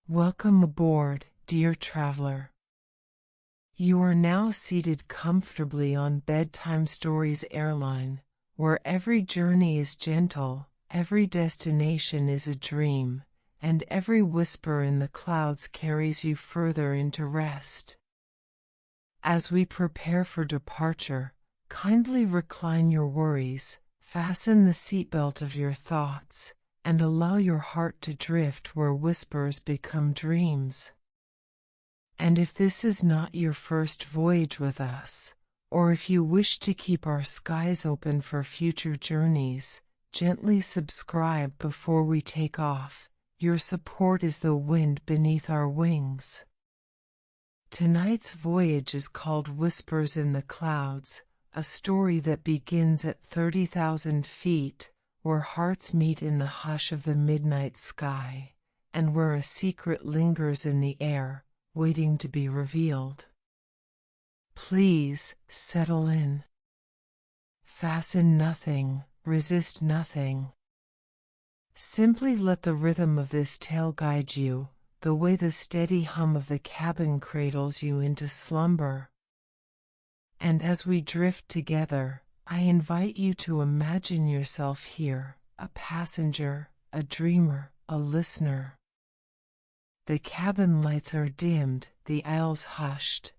Welcome aboard, dear traveler. You are now seated comfortably on Bedtime Stories Airline, where every journey is gentle, every destination is a dream, and every whisper in the clouds carries you further into rest. As we prepare for departure, kindly recline your worries, fasten the seatbelt of your thoughts, and allow your heart to drift where whispers become dreams. And if this is not your first voyage with us, or if you wish to keep our skies open for future journeys, gently subscribe before we take off. Your support is the wind beneath our wings. Tonight's voyage is called Whispers in the Clouds, a story that begins at 30,000 feet, where hearts meet in the hush of the midnight sky, and where a secret lingers in the air, waiting to be revealed. Please, settle in. Fasten nothing, resist nothing. Simply let the rhythm of this tale guide you, the way the steady hum of the cabin cradles you into slumber. And as we drift together, I invite you to imagine yourself here, a passenger, a dreamer, a listener. The cabin lights are dimmed, the aisles hushed.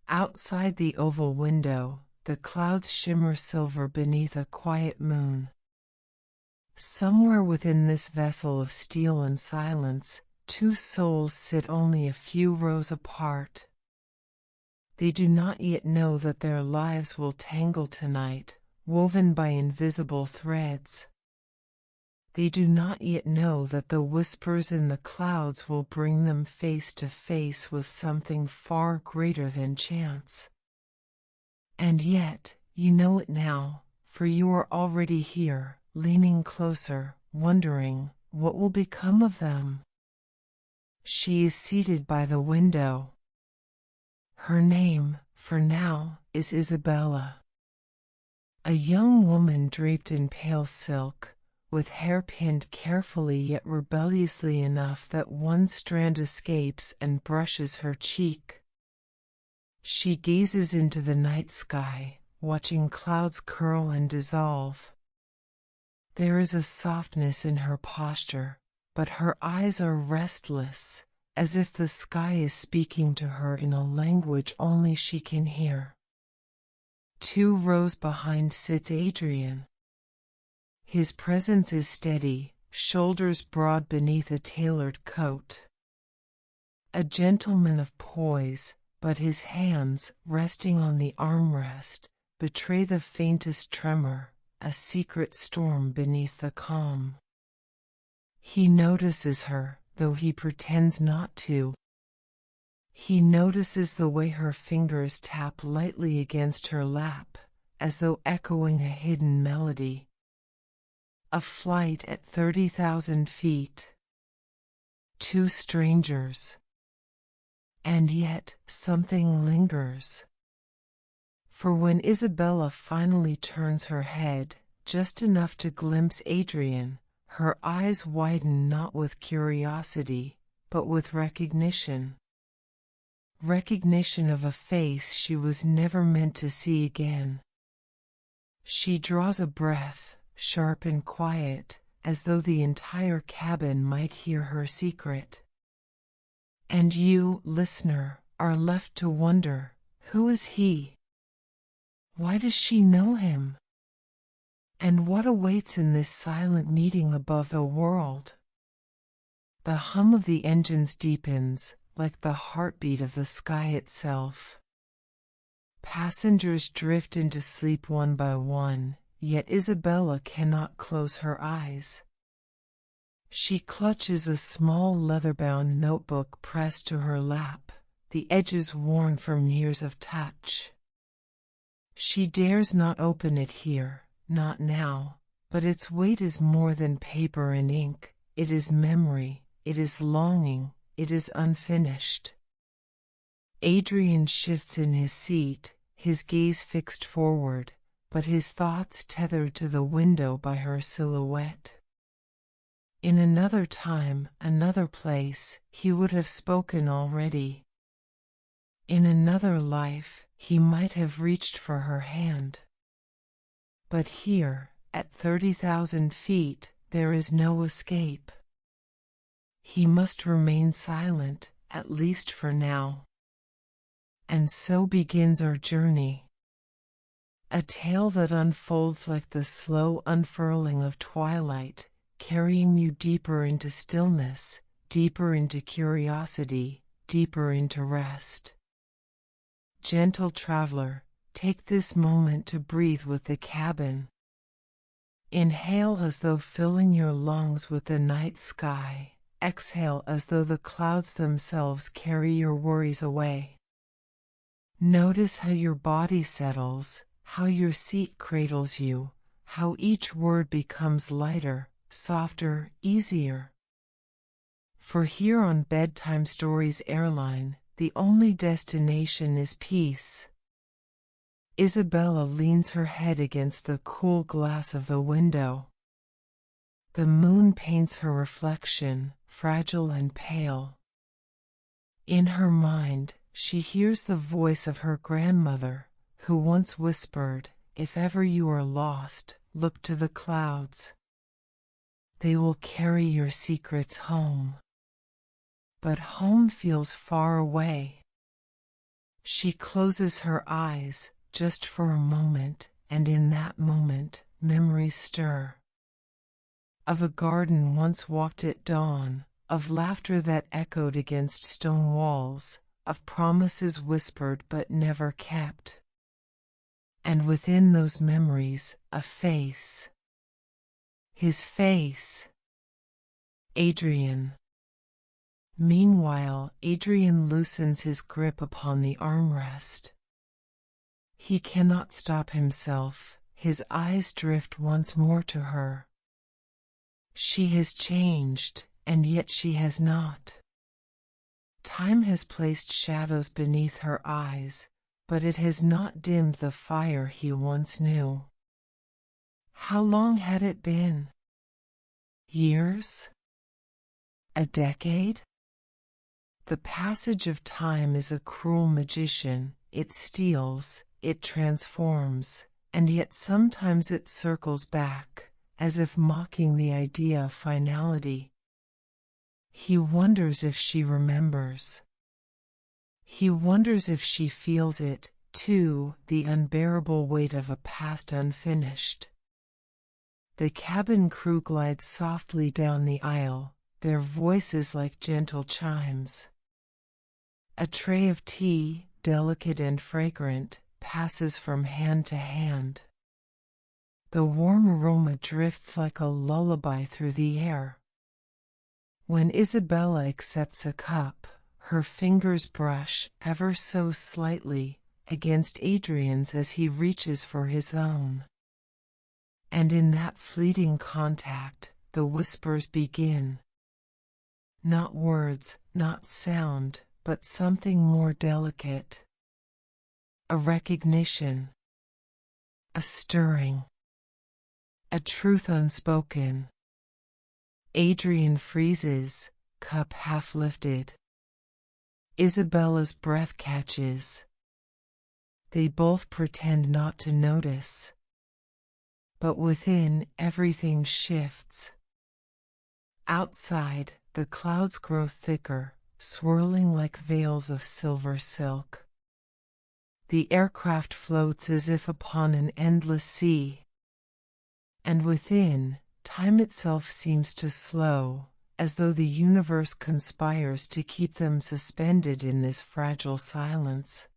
Outside the oval window, the clouds shimmer silver beneath a quiet moon. Somewhere within this vessel of steel and silence, two souls sit only a few rows apart. They do not yet know that their lives will tangle tonight, woven by invisible threads. They do not yet know that the whispers in the clouds will bring them face to face with something far greater than chance. And yet, you know it now, for you are already here, leaning closer, wondering, what will become of them? She is seated by the window. Her name, for now, is Isabella. A young woman draped in pale silk, with hair pinned carefully yet rebelliously enough that one strand escapes and brushes her cheek. She gazes into the night sky, watching clouds curl and dissolve. There is a softness in her posture, but her eyes are restless, as if the sky is speaking to her in a language only she can hear. 2 rows behind sits Adrian. His presence is steady, shoulders broad beneath a tailored coat. A gentleman of poise, but his hands, resting on the armrest, betray the faintest tremor, a secret storm beneath the calm. He notices her, though he pretends not to. He notices the way her fingers tap lightly against her lap, as though echoing a hidden melody. A flight at 30,000 feet. 2 strangers. And yet, something lingers. For when Isabella finally turns her head, just enough to glimpse Adrian, her eyes widen not with curiosity, but with recognition. Recognition of a face she was never meant to see again. She draws a breath, sharp and quiet, as though the entire cabin might hear her secret. And you, listener, are left to wonder, who is he? Why does she know him? And what awaits in this silent meeting above the world? The hum of the engines deepens, like the heartbeat of the sky itself. Passengers drift into sleep one by one, yet Isabella cannot close her eyes. She clutches a small leather-bound notebook pressed to her lap, the edges worn from years of touch. She dares not open it here. Not now, but its weight is more than paper and ink, it is memory, it is longing, it is unfinished. Adrian shifts in his seat, his gaze fixed forward, but his thoughts tethered to the window by her silhouette. In another time, another place, he would have spoken already. In another life, he might have reached for her hand. But here, at 30,000 feet, there is no escape. He must remain silent, at least for now. And so begins our journey. A tale that unfolds like the slow unfurling of twilight, carrying you deeper into stillness, deeper into curiosity, deeper into rest. Gentle traveler, take this moment to breathe with the cabin. Inhale as though filling your lungs with the night sky. Exhale as though the clouds themselves carry your worries away. Notice how your body settles, how your seat cradles you, how each word becomes lighter, softer, easier. For here on Bedtime Stories Airline, the only destination is peace. Isabella leans her head against the cool glass of the window. The moon paints her reflection, fragile and pale. In her mind, she hears the voice of her grandmother, who once whispered, "If ever you are lost, look to the clouds. They will carry your secrets home." But home feels far away. She closes her eyes, just for a moment, and in that moment, memories stir. Of a garden once walked at dawn, of laughter that echoed against stone walls, of promises whispered but never kept. And within those memories, a face. His face. Adrian. Meanwhile, Adrian loosens his grip upon the armrest. He cannot stop himself, his eyes drift once more to her. She has changed, and yet she has not. Time has placed shadows beneath her eyes, but it has not dimmed the fire he once knew. How long had it been? Years? A decade? The passage of time is a cruel magician. It steals, it transforms, and yet sometimes it circles back, as if mocking the idea of finality. He wonders if she remembers. He wonders if she feels it, too, the unbearable weight of a past unfinished. The cabin crew glides softly down the aisle, their voices like gentle chimes. A tray of tea, delicate and fragrant, passes from hand to hand. The warm aroma drifts like a lullaby through the air. When Isabella accepts a cup, her fingers brush, ever so slightly, against Adrian's as he reaches for his own. And in that fleeting contact, the whispers begin. Not words, not sound, but something more delicate. A recognition. A stirring. A truth unspoken. Adrian freezes, cup half lifted. Isabella's breath catches. They both pretend not to notice. But within, everything shifts. Outside, the clouds grow thicker, swirling like veils of silver silk. The aircraft floats as if upon an endless sea. And within, time itself seems to slow, as though the universe conspires to keep them suspended in this fragile silence.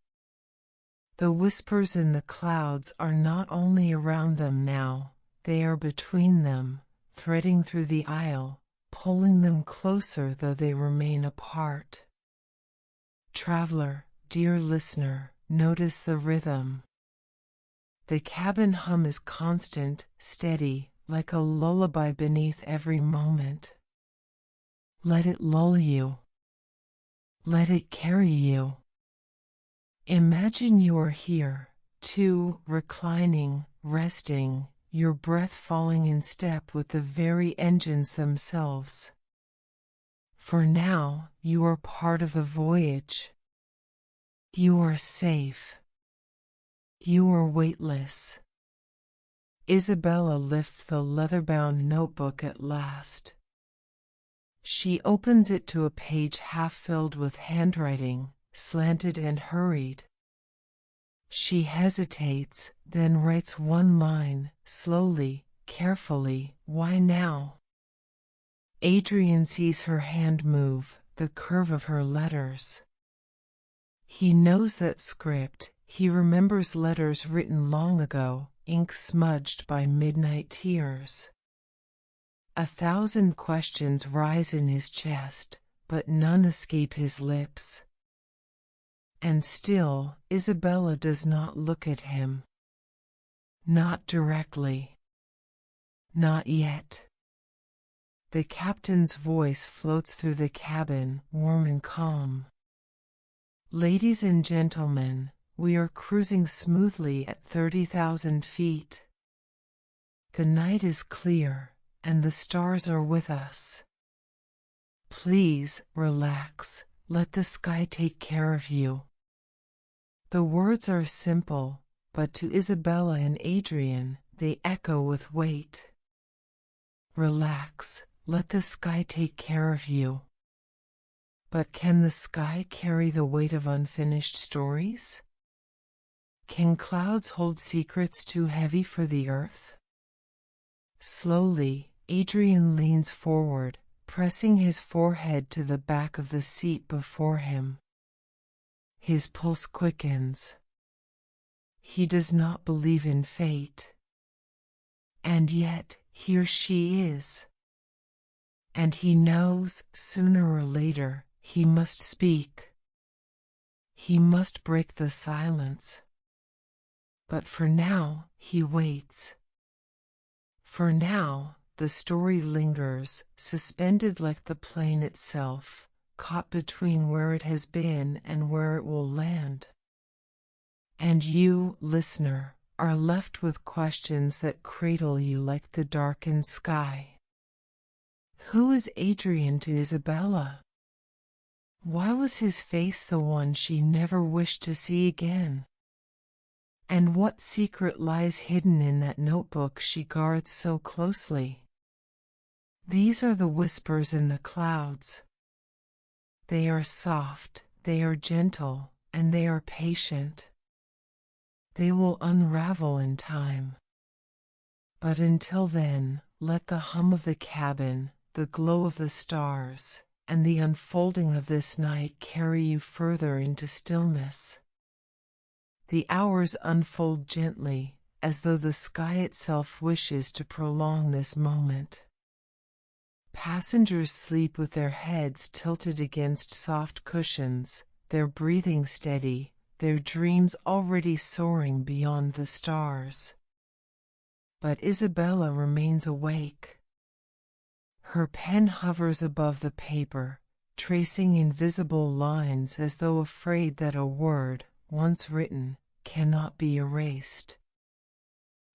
The whispers in the clouds are not only around them now, they are between them, threading through the aisle, pulling them closer though they remain apart. Traveler, dear listener, notice the rhythm. The cabin hum is constant, steady, like a lullaby beneath every moment. Let it lull you. Let it carry you. Imagine you are here, two, reclining, resting, your breath falling in step with the very engines themselves. For now, you are part of the voyage. You are safe. You are weightless. Isabella lifts the leather-bound notebook at last. She opens it to a page half filled with handwriting, slanted and hurried. She hesitates, then writes one line, slowly, carefully. Why now? Adrian sees her hand move, the curve of her letters. He knows that script. He remembers letters written long ago, ink smudged by midnight tears. 1,000 questions rise in his chest, but none escape his lips. And still, Isabella does not look at him. Not directly. Not yet. The captain's voice floats through the cabin, warm and calm. Ladies and gentlemen, we are cruising smoothly at 30,000 feet. The night is clear, and the stars are with us. Please, relax, let the sky take care of you. The words are simple, but to Isabella and Adrian, they echo with weight. Relax, let the sky take care of you. But can the sky carry the weight of unfinished stories? Can clouds hold secrets too heavy for the earth? Slowly, Adrian leans forward, pressing his forehead to the back of the seat before him. His pulse quickens. He does not believe in fate. And yet, here she is. And he knows, sooner or later, he must speak. He must break the silence. But for now, he waits. For now, the story lingers, suspended like the plane itself, caught between where it has been and where it will land. And you, listener, are left with questions that cradle you like the darkened sky. Who is Adrian to Isabella? Why was his face the one she never wished to see again? And what secret lies hidden in that notebook she guards so closely? These are the whispers in the clouds. They are soft, they are gentle, and they are patient. They will unravel in time. But until then, let the hum of the cabin, the glow of the stars, and the unfolding of this night carry you further into stillness. The hours unfold gently, as though the sky itself wishes to prolong this moment. Passengers sleep with their heads tilted against soft cushions, their breathing steady, their dreams already soaring beyond the stars. But Isabella remains awake. Her pen hovers above the paper, tracing invisible lines as though afraid that a word, once written, cannot be erased.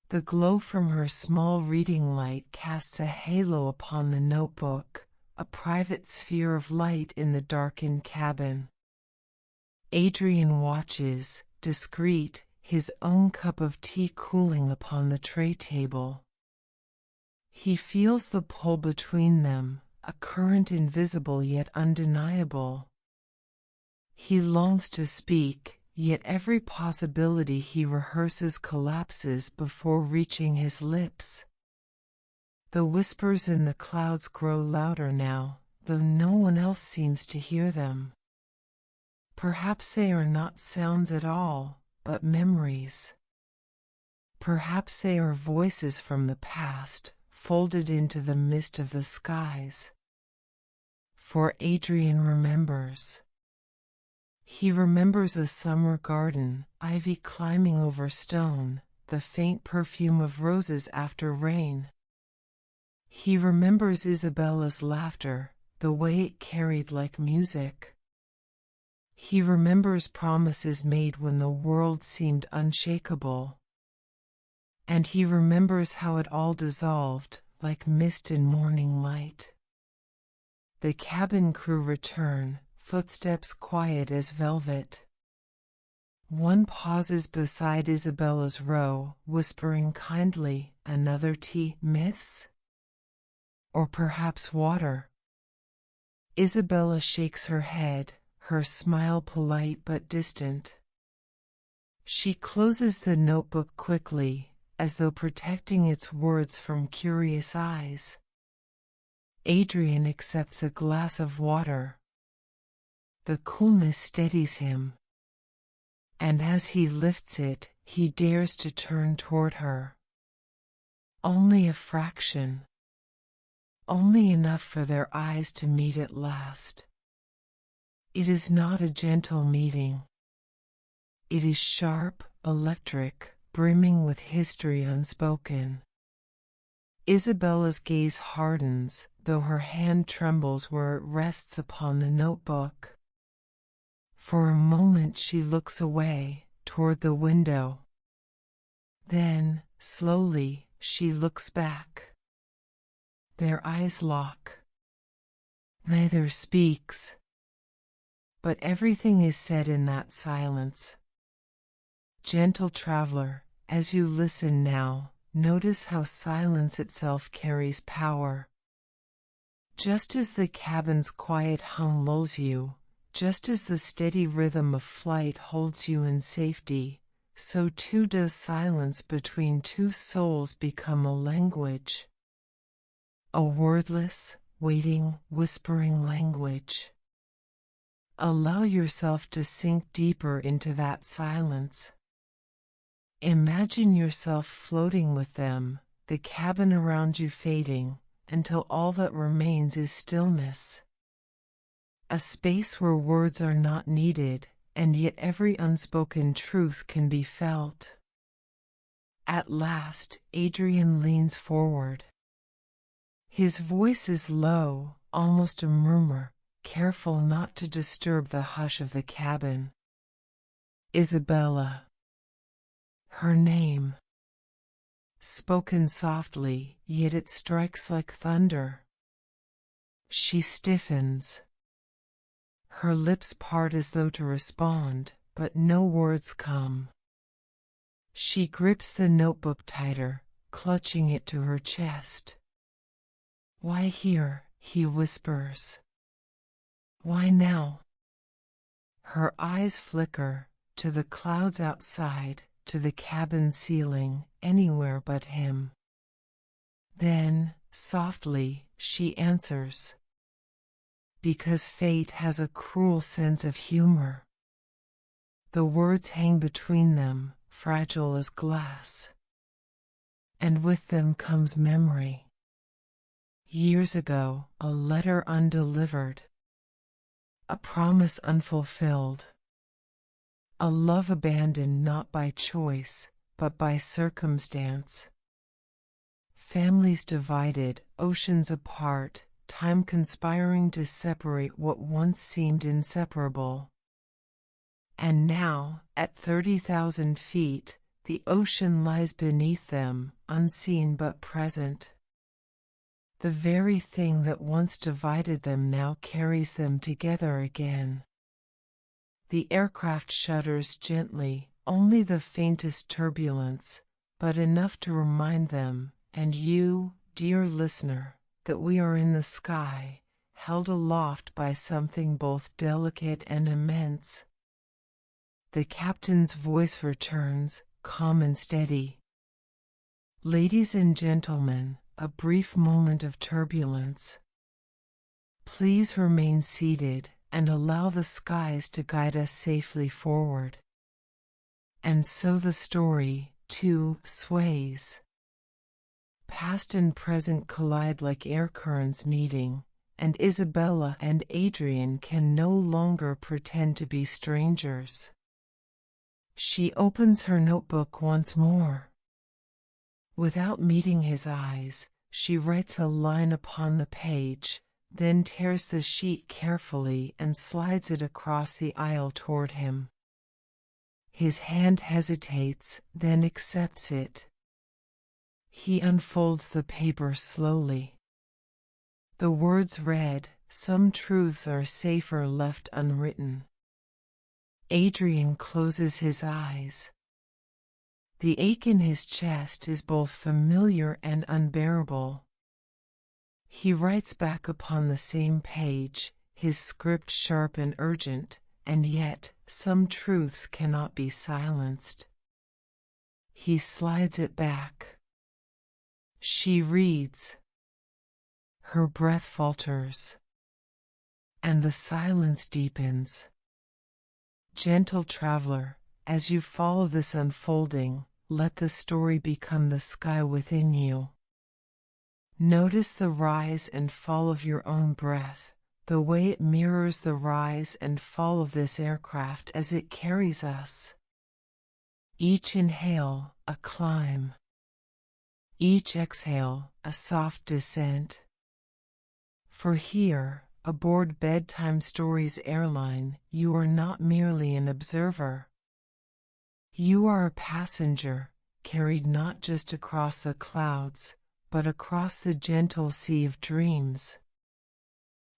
The glow from her small reading light casts a halo upon the notebook, a private sphere of light in the darkened cabin. Adrian watches, discreet, his own cup of tea cooling upon the tray table. He feels the pull between them, a current invisible yet undeniable. He longs to speak, yet every possibility he rehearses collapses before reaching his lips. The whispers in the clouds grow louder now, though no one else seems to hear them. Perhaps they are not sounds at all, but memories. Perhaps they are voices from the past, folded into the mist of the skies. For Adrian remembers. He remembers a summer garden, ivy climbing over stone, the faint perfume of roses after rain. He remembers Isabella's laughter, the way it carried like music. He remembers promises made when the world seemed unshakable. and he remembers how it all dissolved, like mist in morning light. The cabin crew return, footsteps quiet as velvet. One pauses beside Isabella's row, whispering kindly, "Another tea, miss? Or perhaps water?" Isabella shakes her head, her smile polite but distant. She closes the notebook quickly, as though protecting its words from curious eyes. Adrian accepts a glass of water. The coolness steadies him, and as he lifts it, he dares to turn toward her. Only a fraction. Only enough for their eyes to meet at last. It is not a gentle meeting. It is sharp, electric, brimming with history unspoken. Isabella's gaze hardens, though her hand trembles where it rests upon the notebook. For a moment she looks away, toward the window. Then, slowly, she looks back. Their eyes lock. Neither speaks. But everything is said in that silence. Gentle traveler, as you listen now, notice how silence itself carries power. Just as the cabin's quiet hum lulls you, just as the steady rhythm of flight holds you in safety, so too does silence between two souls become a language. A wordless, waiting, whispering language. Allow yourself to sink deeper into that silence. Imagine yourself floating with them, the cabin around you fading, until all that remains is stillness. A space where words are not needed, and yet every unspoken truth can be felt. At last, Adrian leans forward. His voice is low, almost a murmur, careful not to disturb the hush of the cabin. Isabella. Her name. Spoken softly, yet it strikes like thunder. She stiffens. Her lips part as though to respond, but no words come. She grips the notebook tighter, clutching it to her chest. "Why here?" he whispers. "Why now?" Her eyes flicker, to the clouds outside, to the cabin ceiling, anywhere but him. Then, softly, she answers. Because fate has a cruel sense of humor. The words hang between them, fragile as glass. And with them comes memory. Years ago, a letter undelivered. A promise unfulfilled. A love abandoned not by choice, but by circumstance. Families divided, oceans apart, time conspiring to separate what once seemed inseparable. And now, at 30,000 feet, the ocean lies beneath them, unseen but present. The very thing that once divided them now carries them together again. The aircraft shudders gently, only the faintest turbulence, but enough to remind them, and you, dear listener, that we are in the sky, held aloft by something both delicate and immense. The captain's voice returns, calm and steady. Ladies and gentlemen, a brief moment of turbulence. Please remain seated and allow the skies to guide us safely forward. And so the story, too, sways. Past and present collide like air currents meeting, and Isabella and Adrian can no longer pretend to be strangers. She opens her notebook once more. Without meeting his eyes, she writes a line upon the page, then tears the sheet carefully and slides it across the aisle toward him. His hand hesitates, then accepts it. He unfolds the paper slowly. The words read, "Some truths are safer left unwritten." Adrian closes his eyes. The ache in his chest is both familiar and unbearable. He writes back upon the same page, his script sharp and urgent, and yet some truths cannot be silenced. He slides it back. She reads. Her breath falters, and the silence deepens. Gentle traveler, as you follow this unfolding, let the story become the sky within you. Notice the rise and fall of your own breath, the way it mirrors the rise and fall of this aircraft as it carries us. Each inhale, a climb. Each exhale, a soft descent. For here, aboard Bedtime Stories Airline, you are not merely an observer. You are a passenger, carried not just across the clouds, but across the gentle sea of dreams.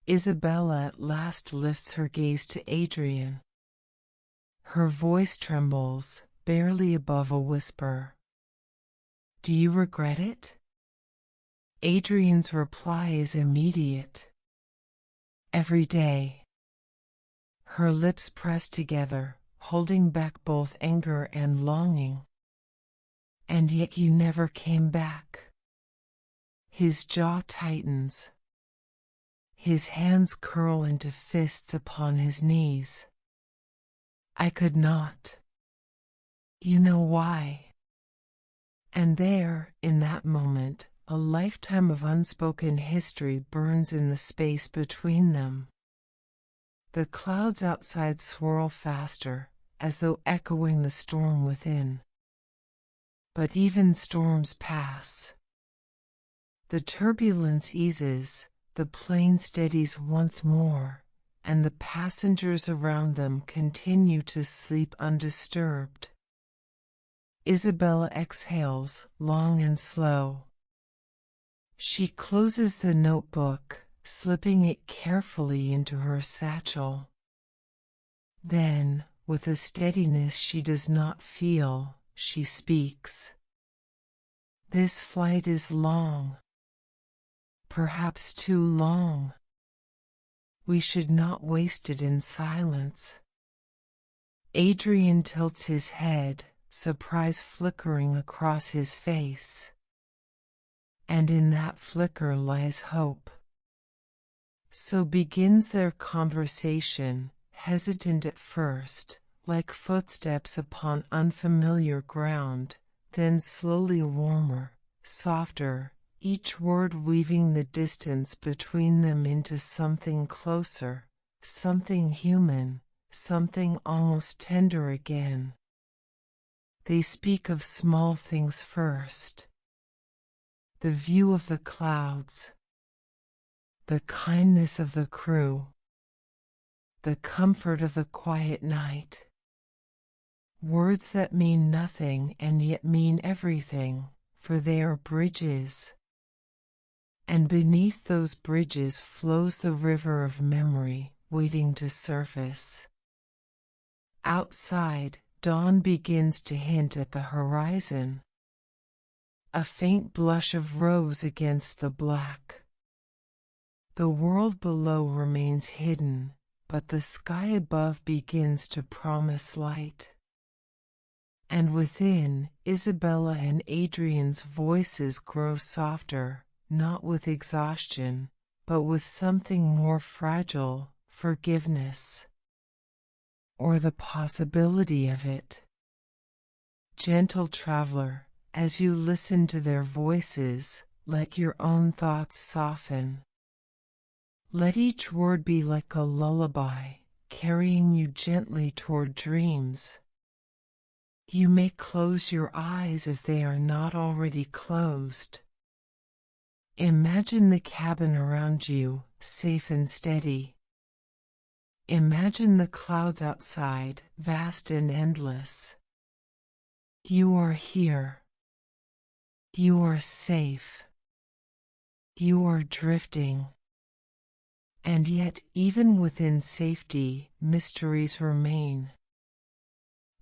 Isabella at last lifts her gaze to Adrian. Her voice trembles, barely above a whisper. Do you regret it? Adrian's reply is immediate. Every day. Her lips press together, holding back both anger and longing. And yet you never came back. His jaw tightens. His hands curl into fists upon his knees. I could not. You know why. And there, in that moment, a lifetime of unspoken history burns in the space between them. The clouds outside swirl faster, as though echoing the storm within. But even storms pass. The turbulence eases, the plane steadies once more, and the passengers around them continue to sleep undisturbed. Isabella exhales, long and slow. She closes the notebook, slipping it carefully into her satchel. Then, with a steadiness she does not feel, she speaks. This flight is long. Perhaps too long. We should not waste it in silence. Adrian tilts his head, surprise flickering across his face. And in that flicker lies hope. So begins their conversation, hesitant at first, like footsteps upon unfamiliar ground, then slowly warmer, softer, each word weaving the distance between them into something closer, something human, something almost tender again. They speak of small things first. The view of the clouds, the kindness of the crew, the comfort of the quiet night. Words that mean nothing and yet mean everything, for they are bridges. And beneath those bridges flows the river of memory, waiting to surface. Outside, dawn begins to hint at the horizon. A faint blush of rose against the black. The world below remains hidden, but the sky above begins to promise light. And within, Isabella and Adrian's voices grow softer, not with exhaustion, but with something more fragile, forgiveness. Or the possibility of it. Gentle traveler, as you listen to their voices, let your own thoughts soften. Let each word be like a lullaby, carrying you gently toward dreams. You may close your eyes if they are not already closed. Imagine the cabin around you, safe and steady. Imagine the clouds outside, vast and endless. You are here. You are safe. You are drifting. And yet, even within safety, mysteries remain.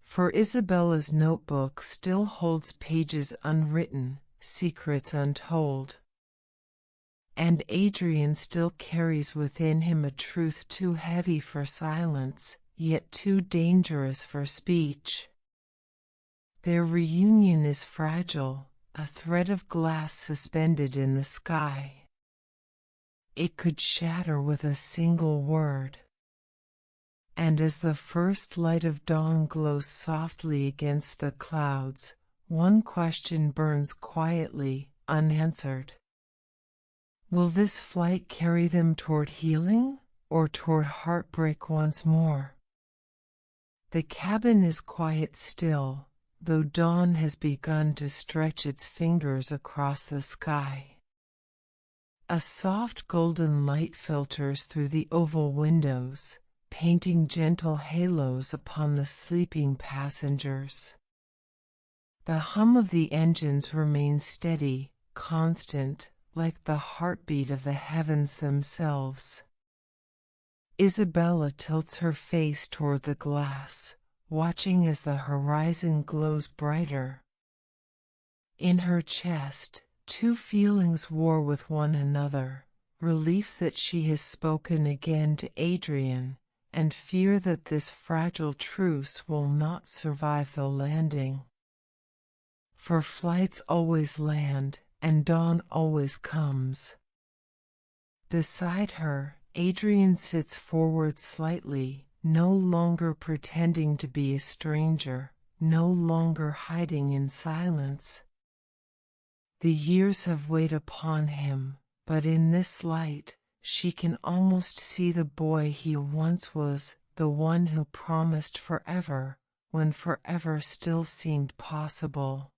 For Isabella's notebook still holds pages unwritten, secrets untold. And Adrian still carries within him a truth too heavy for silence, yet too dangerous for speech. Their reunion is fragile, a thread of glass suspended in the sky. It could shatter with a single word. And as the first light of dawn glows softly against the clouds, one question burns quietly, unanswered. Will this flight carry them toward healing, or toward heartbreak once more? The cabin is quiet still, though dawn has begun to stretch its fingers across the sky. A soft golden light filters through the oval windows, painting gentle halos upon the sleeping passengers. The hum of the engines remains steady, constant, like the heartbeat of the heavens themselves. Isabella tilts her face toward the glass, watching as the horizon glows brighter. In her chest, two feelings war with one another, relief that she has spoken again to Adrian, and fear that this fragile truce will not survive the landing. For flights always land, and dawn always comes. Beside her, Adrian sits forward slightly, no longer pretending to be a stranger, no longer hiding in silence. The years have weighed upon him, but in this light, she can almost see the boy he once was, the one who promised forever, when forever still seemed possible.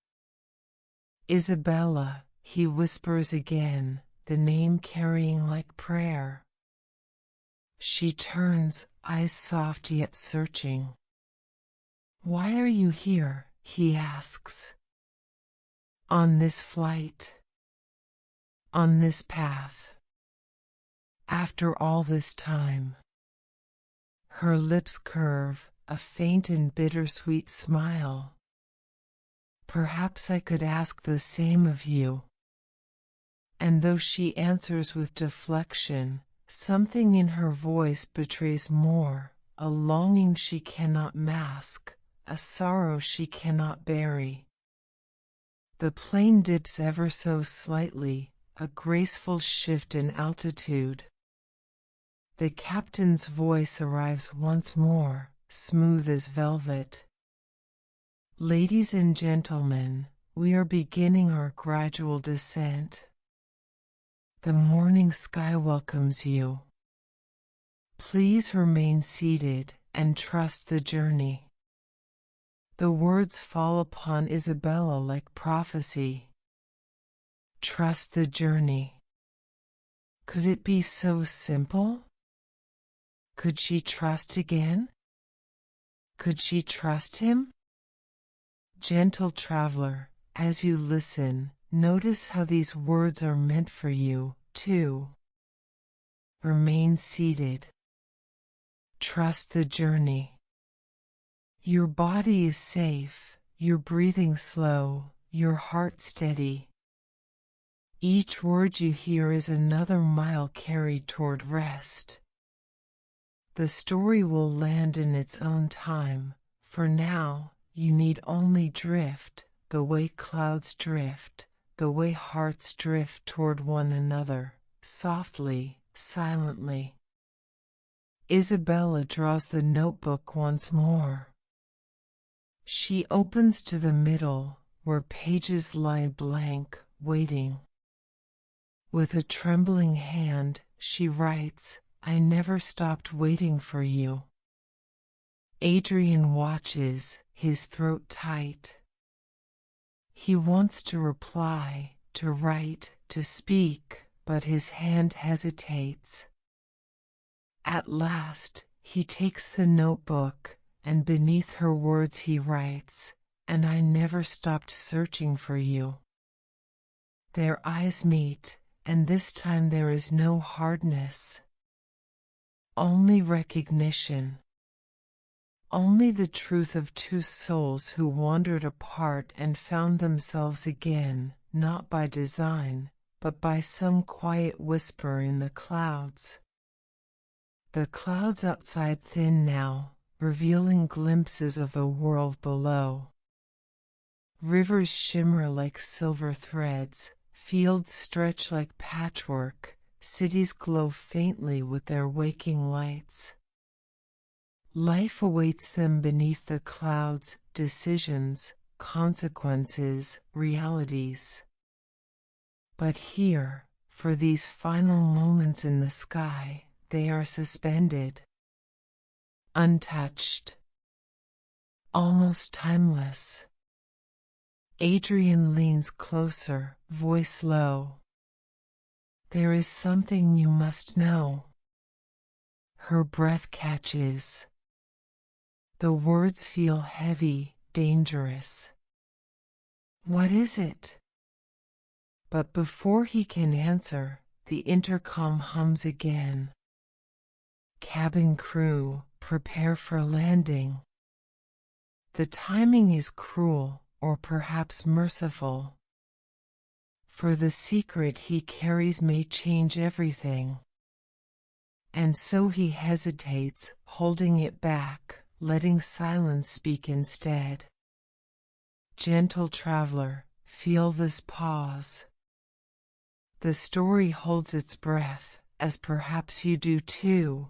Isabella, he whispers again, the name carrying like prayer. She turns, eyes soft yet searching. Why are you here? He asks. On this flight. On this path. After all this time. Her lips curve, a faint and bittersweet smile. Perhaps I could ask the same of you. And though she answers with deflection, something in her voice betrays more, a longing she cannot mask, a sorrow she cannot bury. The plane dips ever so slightly, a graceful shift in altitude. The captain's voice arrives once more, smooth as velvet. Ladies and gentlemen, we are beginning our gradual descent. The morning sky welcomes you. Please remain seated and trust the journey. The words fall upon Isabella like prophecy. Trust the journey. Could it be so simple? Could she trust again? Could she trust him? Gentle traveler, as you listen, notice how these words are meant for you, too. Remain seated. Trust the journey. Your body is safe, your breathing slow, your heart steady. Each word you hear is another mile carried toward rest. The story will land in its own time. For now, you need only drift, the way clouds drift, the way hearts drift toward one another, softly, silently. Isabella draws the notebook once more. She opens to the middle, where pages lie blank, waiting. With a trembling hand, she writes, I never stopped waiting for you. Adrian watches, his throat tight. He wants to reply, to write, to speak, but his hand hesitates. At last, he takes the notebook, and beneath her words he writes, and I never stopped searching for you. Their eyes meet, and this time there is no hardness. Only recognition. Only the truth of two souls who wandered apart and found themselves again, not by design, but by some quiet whisper in the clouds. The clouds outside thin now, revealing glimpses of a world below. Rivers shimmer like silver threads, fields stretch like patchwork, cities glow faintly with their waking lights. Life awaits them beneath the clouds, decisions, consequences, realities. But here, for these final moments in the sky, they are suspended. Untouched. Almost timeless. Adrian leans closer, voice low. There is something you must know. Her breath catches. The words feel heavy, dangerous. What is it? But before he can answer, the intercom hums again. Cabin crew, prepare for landing. The timing is cruel, or perhaps merciful. For the secret he carries may change everything. And so he hesitates, holding it back, letting silence speak instead. Gentle traveler, feel this pause. The story holds its breath, as perhaps you do too.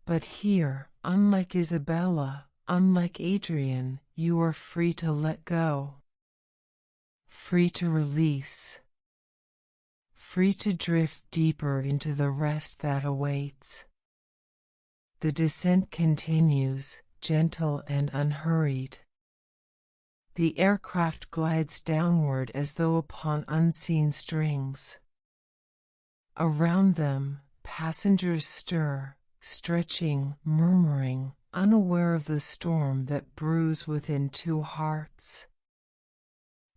But here, unlike Isabella, unlike Adrian, you are free to let go. Free to release. Free to drift deeper into the rest that awaits. The descent continues, gentle and unhurried. The aircraft glides downward as though upon unseen strings. Around them, passengers stir, stretching, murmuring, unaware of the storm that brews within two hearts.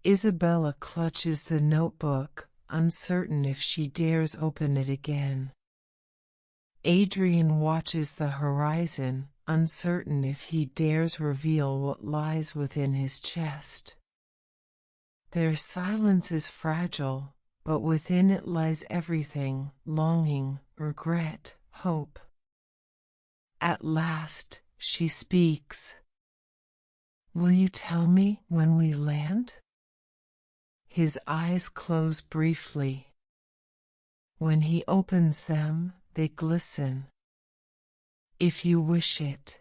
Isabella clutches the notebook, uncertain if she dares open it again. Adrian watches the horizon, uncertain if he dares reveal what lies within his chest. Their silence is fragile, but within it lies everything: longing, regret, hope. At last, she speaks. Will you tell me when we land? His eyes close briefly. When he opens them, they glisten. If you wish it.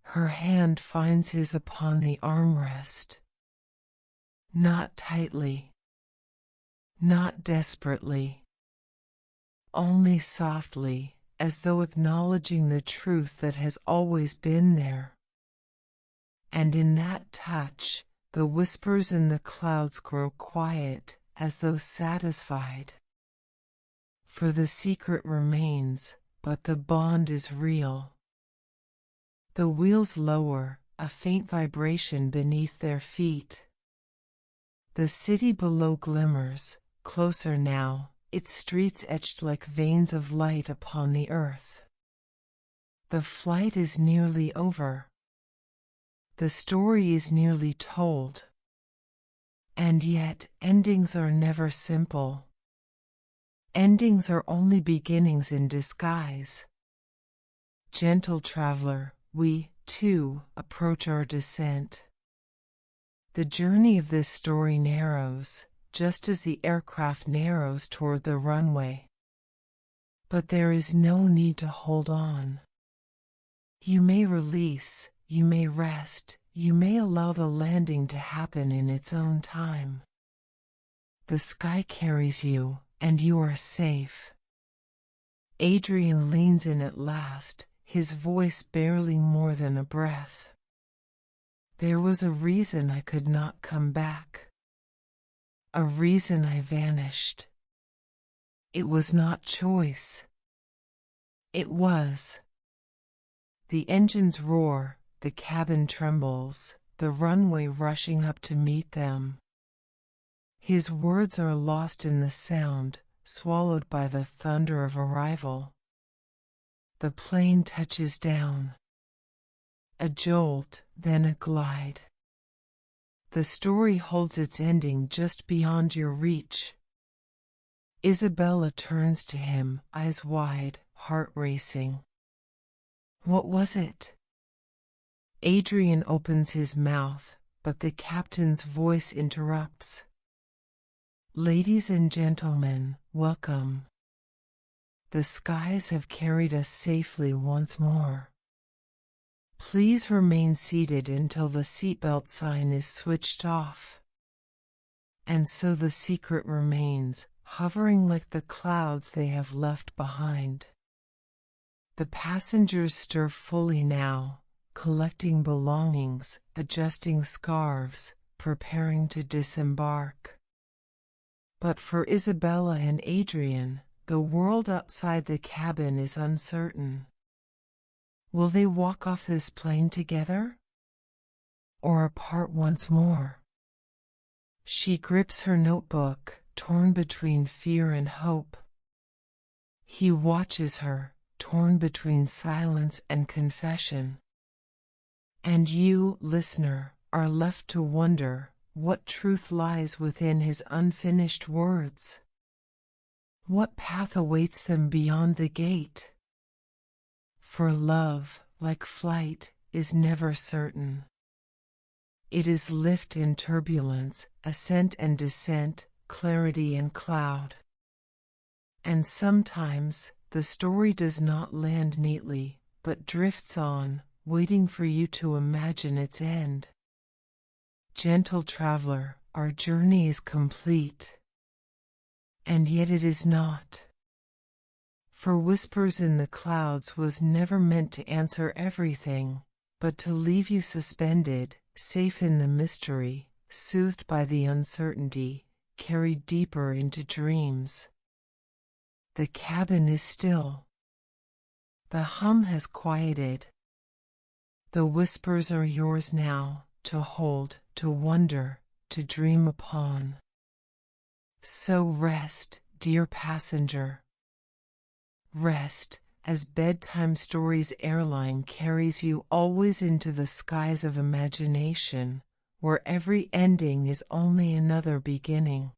Her hand finds his upon the armrest. Not tightly. Not desperately. Only softly, as though acknowledging the truth that has always been there. And in that touch, the whispers in the clouds grow quiet, as though satisfied. For the secret remains, but the bond is real. The wheels lower, a faint vibration beneath their feet. The city below glimmers, closer now, its streets etched like veins of light upon the earth. The flight is nearly over. The story is nearly told. And yet, endings are never simple. Endings are only beginnings in disguise. Gentle traveler, we, too, approach our descent. The journey of this story narrows, just as the aircraft narrows toward the runway. But there is no need to hold on. You may release, you may rest, you may allow the landing to happen in its own time. The sky carries you, and you are safe. Adrian leans in at last, his voice barely more than a breath. There was a reason I could not come back. A reason I vanished. It was not choice. It was. The engines roar, the cabin trembles, the runway rushing up to meet them. His words are lost in the sound, swallowed by the thunder of arrival. The plane touches down. A jolt, then a glide. The story holds its ending just beyond your reach. Isabella turns to him, eyes wide, heart racing. What was it? Adrian opens his mouth, but the captain's voice interrupts. Ladies and gentlemen, welcome. The skies have carried us safely once more. Please remain seated until the seatbelt sign is switched off. And so the secret remains, hovering like the clouds they have left behind. The passengers stir fully now, collecting belongings, adjusting scarves, preparing to disembark. But for Isabella and Adrian, the world outside the cabin is uncertain. Will they walk off this plane together? Or apart once more? She grips her notebook, torn between fear and hope. He watches her, torn between silence and confession. And you, listener, are left to wonder what truth lies within his unfinished words. What path awaits them beyond the gate? For love, like flight, is never certain. It is lift and turbulence, ascent and descent, clarity and cloud. And sometimes the story does not land neatly, but drifts on, waiting for you to imagine its end. Gentle traveler, our journey is complete. And yet it is not. For Whispers in the Clouds was never meant to answer everything, but to leave you suspended, safe in the mystery, soothed by the uncertainty, carried deeper into dreams. The cabin is still. The hum has quieted. The whispers are yours now, to hold, to wonder, to dream upon. So rest, dear passenger. Rest, as Bedtime Stories Airline carries you always into the skies of imagination, where every ending is only another beginning.